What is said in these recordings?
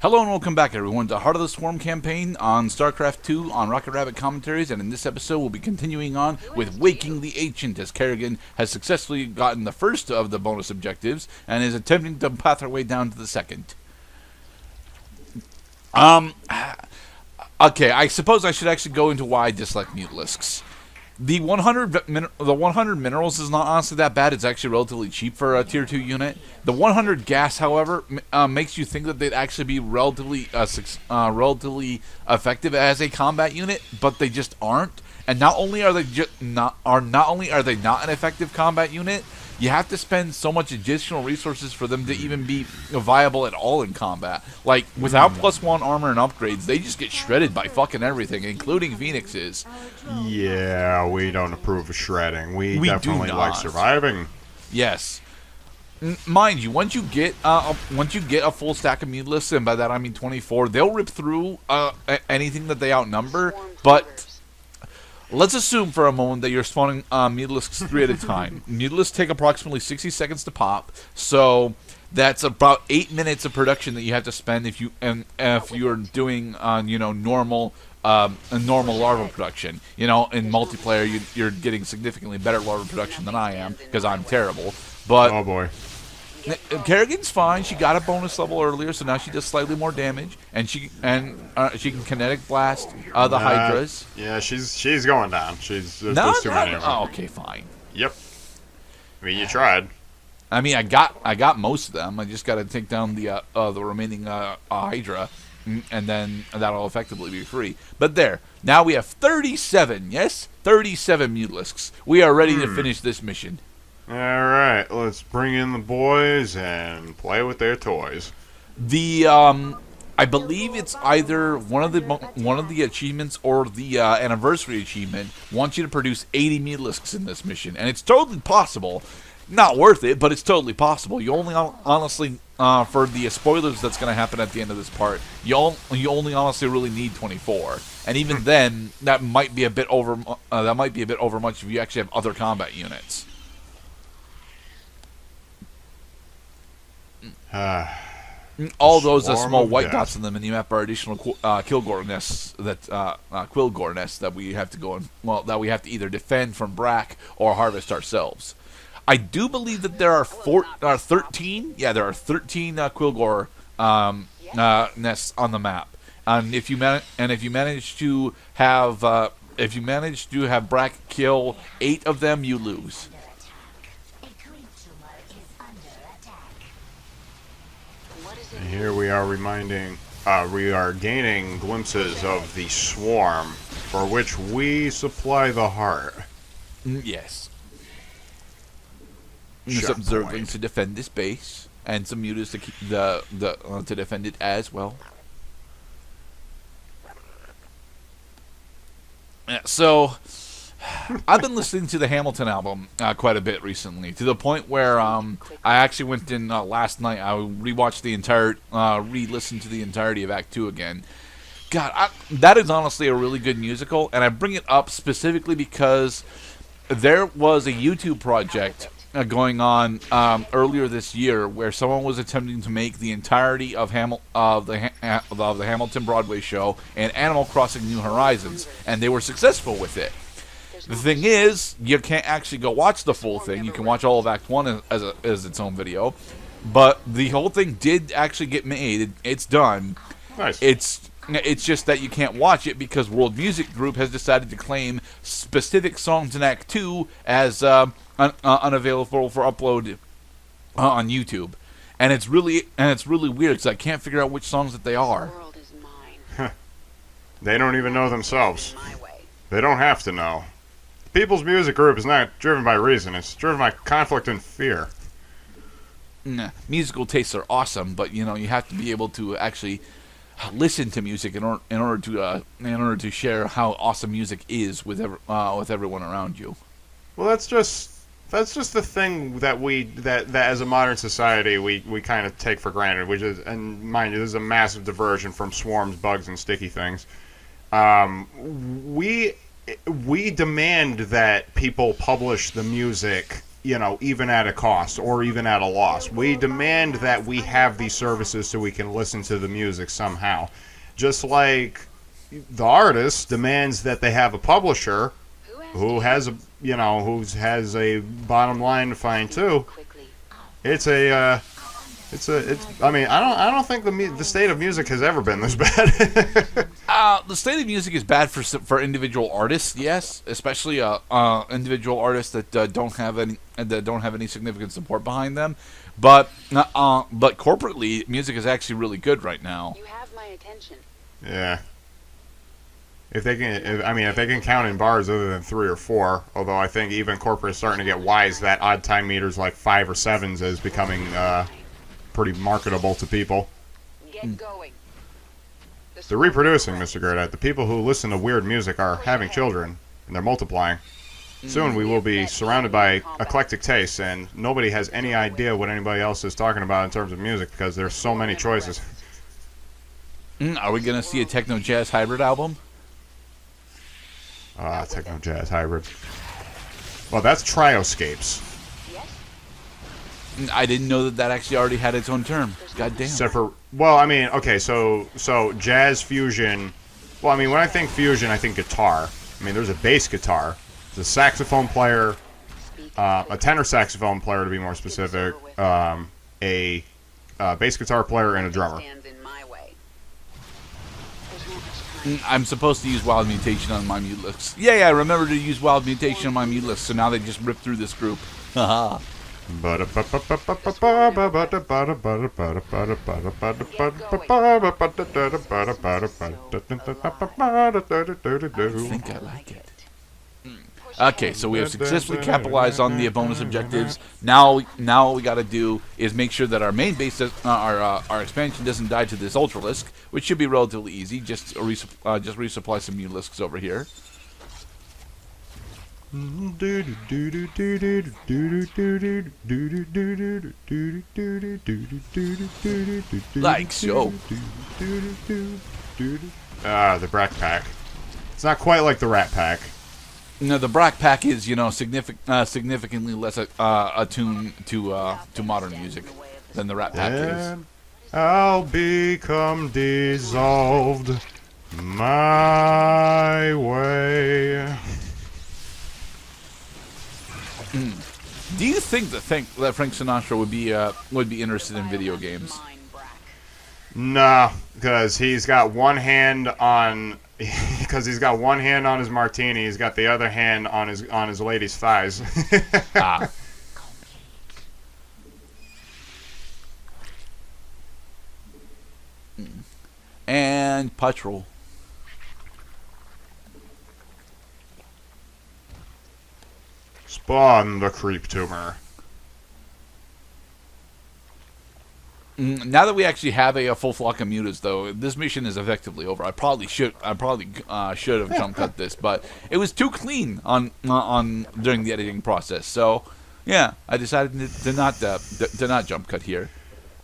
Hello and welcome back, everyone, to Heart of the Swarm campaign on StarCraft 2 on Rocket Rabbit Commentaries, and in this episode we'll be continuing on with Waking the Ancient, as Kerrigan has successfully gotten the first of the bonus objectives and is attempting to path her way down to the second. Okay, I suppose I should actually go into why I dislike Mutalisks. The 100 minerals is not honestly that bad. It's actually relatively cheap for a tier 2 unit. The 100 gas, however, makes you think that they'd actually be relatively effective as a combat unit, but they just aren't. And not only are they not an effective combat unit, you have to spend so much additional resources for them to even be viable at all in combat. Like, without +1 armor and upgrades, they just get shredded by fucking everything, including Phoenixes. Yeah, we don't approve of shredding. We definitely like surviving. Yes. Mind you, once you get a full stack of Mutalisks, and by that I mean 24, they'll rip through anything that they outnumber, but let's assume for a moment that you're spawning Mutalisks 3 at a time. Mutalisks take approximately 60 seconds to pop, so that's about 8 minutes of production that you have to spend if you're doing normal larval production. You know, in multiplayer you're getting significantly better larval production than I am because I'm terrible. But oh boy. Kerrigan's fine. She got a bonus level earlier, so now she does slightly more damage, and she can kinetic blast the Hydras. Yeah, she's going down. There's too many of them. Oh, okay, fine. Yep. I mean, you tried. I mean, I got most of them. I just got to take down the remaining Hydra, and then that'll effectively be free. But there, now we have 37. Yes, 37 Mutalisks. We are ready to finish this mission. Alright, let's bring in the boys and play with their toys. I believe it's either one of the achievements or the anniversary achievement wants you to produce 80 Mutalisks in this mission, and it's totally possible. Not worth it, but it's totally possible. You only honestly, for the spoilers that's going to happen at the end of this part, you only honestly really need 24, and even then, that might be a bit over. That might be a bit over much if you actually have other combat units. All those small white dots in the minimap are additional Quillgore nests that we have to go and that we have to either defend from Brak or harvest ourselves. I do believe that there are 13. Yeah, there are 13 Quillgore nests on the map, and if you manage to have Brak kill 8 of them, you lose. Here we are we are gaining glimpses of the swarm, for which we supply the heart. Yes. Some Zurvans to defend this base, and some mutas to keep to defend it as well. So, I've been listening to the Hamilton album quite a bit recently, to the point where I actually went in last night. I rewatched re-listened to the entirety of Act 2 again. God, that is honestly a really good musical, and I bring it up specifically because there was a YouTube project going on earlier this year where someone was attempting to make the entirety of the Hamilton Broadway show and Animal Crossing New Horizons, and they were successful with it. The thing is, you can't actually go watch the full thing. You can watch all of Act 1 as its own video. But the whole thing did actually get made. It's done. Nice. It's just that you can't watch it because World Music Group has decided to claim specific songs in Act 2 as unavailable for upload on YouTube. And it's really weird because I can't figure out which songs that they are. They don't even know themselves. They don't have to know. People's Music Group is not driven by reason. It's driven by conflict and fear. Nah, musical tastes are awesome, but you have to be able to actually listen to music in order to share how awesome music is with everyone around you. Well, that's just the thing that as a modern society we kind of take for granted, which is, and mind you, this is a massive diversion from swarms, bugs, and sticky things. We demand that people publish the music even at a cost or even at a loss. We demand that we have these services so we can listen to the music somehow. Just like the artist demands that they have a publisher who has a bottom line to find too. I mean, I don't think the state of music has ever been this bad. The state of music is bad for individual artists, yes, especially individual artists that don't have any significant support behind them. But corporately, music is actually really good right now. You have my attention. Yeah. If they can count in bars other than 3 or 4, although I think even corporate is starting to get wise that odd time meters like 5 or 7s is becoming pretty marketable to people. Get going. They're reproducing, Mr. Gerdite. The people who listen to weird music are having children, and they're multiplying. Soon we will be surrounded by eclectic tastes, and nobody has any idea what anybody else is talking about in terms of music because there's so many choices. Are we going to see a techno-jazz hybrid album? Techno-jazz hybrid. Well, that's Trioscapes. I didn't know that actually already had its own term. God damn. Except for, well, I mean, okay, so jazz fusion. Well, I mean, when I think fusion, I think guitar. I mean, there's a bass guitar, there's a saxophone player, a tenor saxophone player to be more specific, a bass guitar player, and a drummer. I'm supposed to use Wild Mutation on my mute list. Yeah, I remember to use Wild Mutation on my mute list, so now they just ripped through this group. Haha. Think I like it. Okay, so we have successfully capitalized on the bonus objectives. Now all we got to do is make sure that our main base, our expansion doesn't die to this Ultralisk, which should be relatively easy. Just resupply some Mulisks over here. Like so. The Brak pack. It's not quite like the Rat Pack. No, the Brak pack is, significantly less attuned to modern music than the Rat pack is. I'll become dissolved my way. Do you think that Frank Sinatra would be interested in video games? Nah, because he's got one hand on his martini. He's got the other hand on his lady's thighs. Ah. And petrol. Spawn the creep tumor. Now that we actually have a full flock of mutas, though, this mission is effectively over. I probably should have jump cut this, but it was too clean on during the editing process. So, yeah, I decided to not jump cut here.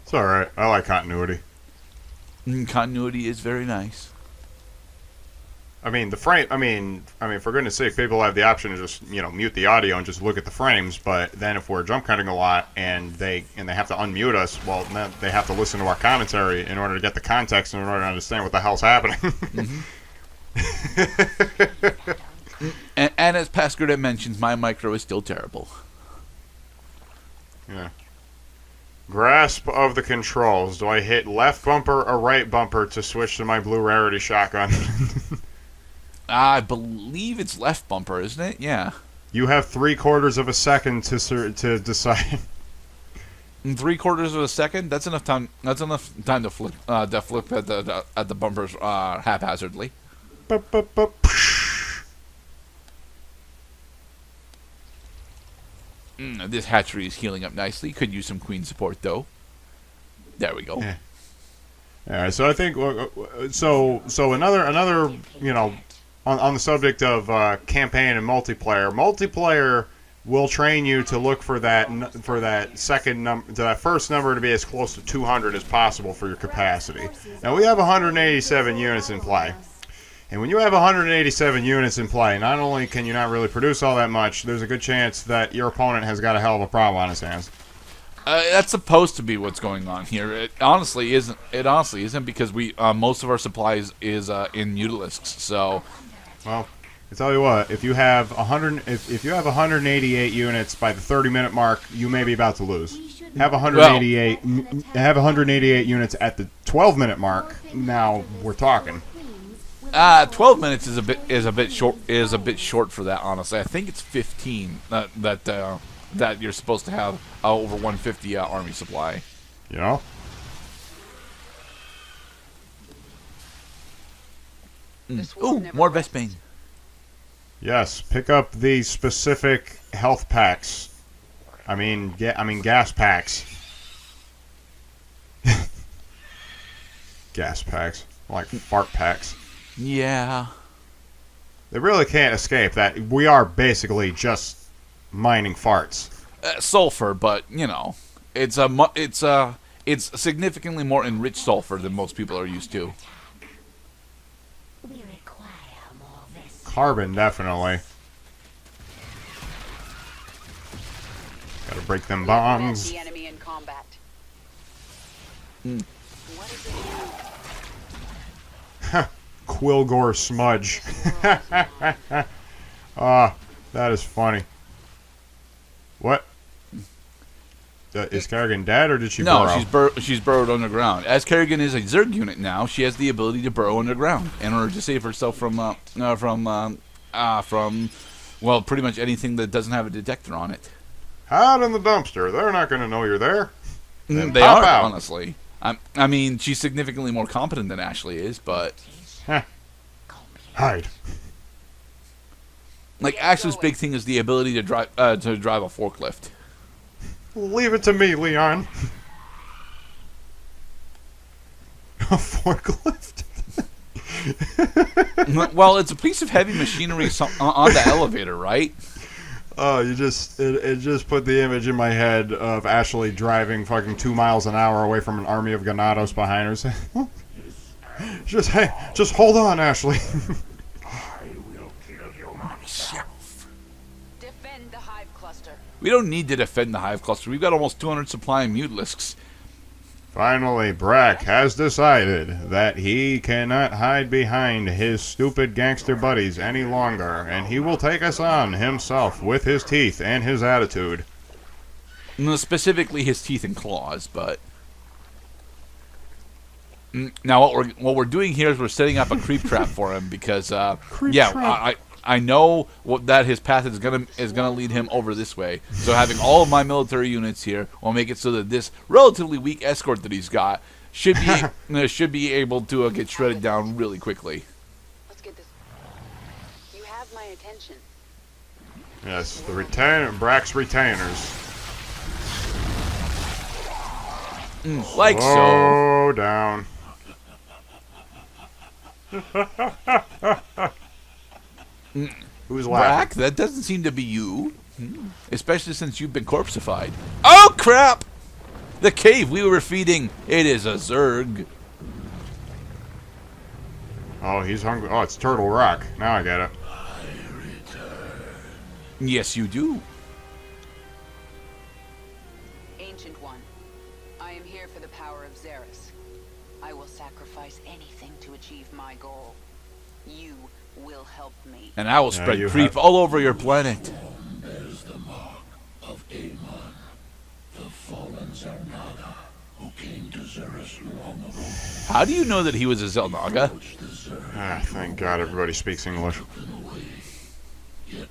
It's all right. I like continuity. Continuity is very nice. I mean, for goodness sake, people have the option to just, mute the audio and just look at the frames, but then if we're jump cutting a lot and they have to unmute us, well, then they have to listen to our commentary in order to get the context and in order to understand what the hell's happening. and as Pascal mentions, my micro is still terrible. Yeah. Grasp of the controls. Do I hit left bumper or right bumper to switch to my blue rarity shotgun? I believe it's left bumper, isn't it? Yeah. You have 3/4 of a second to decide. 3/4 of a second? That's enough time. That's enough time to flip at the bumpers haphazardly. This hatchery is healing up nicely. Could use some queen support though. There we go. Yeah. All right. So I think so another on the subject of campaign and multiplayer will train you to look for that first number to be as close to 200 as possible for your capacity. Now we have 187 units in play. And when you have 187 units in play, not only can you not really produce all that much, there's a good chance that your opponent has got a hell of a problem on his hands. That's supposed to be what's going on here. It honestly isn't. It honestly isn't because we most of our supplies is in Mutalisks. So, well, I tell you what, if you have 188 units by the 30-minute mark, you may be about to lose. Have 188 units at the 12-minute mark. Now we're talking. 12 minutes is a bit short for that. Honestly, I think it's 15 that you're supposed to have over 150 army supply. You know. Ooh, more Vespane. Yes, pick up the specific health packs. I mean gas packs. Gas packs, like fart packs. Yeah. They really can't escape that. We are basically just mining farts. Sulfur, but you know, it's significantly more enriched sulfur than most people are used to. Carbon, definitely. Gotta break them bonds. The enemy in combat. What is it? Quilgore smudge. That is funny. What? Is Kerrigan dead, or did she burrow? No, she's burrowed underground. As Kerrigan is a Zerg unit now, she has the ability to burrow underground in order to save herself from pretty much anything that doesn't have a detector on it. Hide in the dumpster. They're not going to know you're there. They are, honestly. I mean, she's significantly more competent than Ashley is, but... Hide. Like, Ashley's big thing is the ability to drive a forklift. Leave it to me, Leon. A forklift? Well, it's a piece of heavy machinery on the elevator, right? Oh, it just put the image in my head of Ashley driving fucking 2 miles an hour away from an army of Ganados behind her. Just hold on, Ashley. I will kill you myself. Defend the hive cluster. We don't need to defend the hive cluster. We've got almost 200 supply and Mutalisks. Finally, Brak has decided that he cannot hide behind his stupid gangster buddies any longer, and he will take us on himself with his teeth and his attitude. Specifically his teeth and claws, but... Now, what we're doing here is we're setting up a creep trap for him because, I know that his path is gonna lead him over this way. So having all of my military units here will make it so that this relatively weak escort that he's got should be able to get shredded down really quickly. Let's get this. You have my attention. Yes, the Brack's retainers. Like so. Slow down. Who's laughing? Brak, that doesn't seem to be you. Especially since you've been corpseified. Oh, crap! The cave we were feeding, it is a Zerg. Oh, he's hungry. Oh, it's Turtle Rock. Now I get it. Yes, you do. Ancient One, I am here for the power of Xeris. I will sacrifice anything to achieve my goal. You will help me. And I will spread creep all over your planet. There's the mark of Amon, the fallen Zarnaga, who came to Xeris long ago. How do you know that he was a Zelnaga? Ah, thank God everybody speaks English. Yet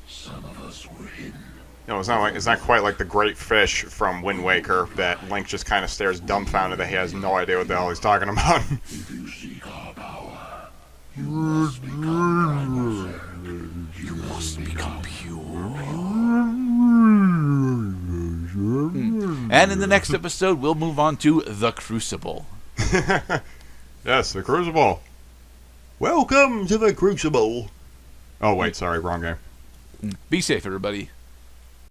some of us were hidden. No, it's not quite like the great fish from Wind Waker that Link just kind of stares dumbfounded that he has no idea what the hell he's talking about. If you seek our power, you must become You must become pure. And in the next episode, we'll move on to The Crucible. Yes, the Crucible. Welcome to the Crucible. Oh, wait, sorry, wrong game. Be safe, everybody.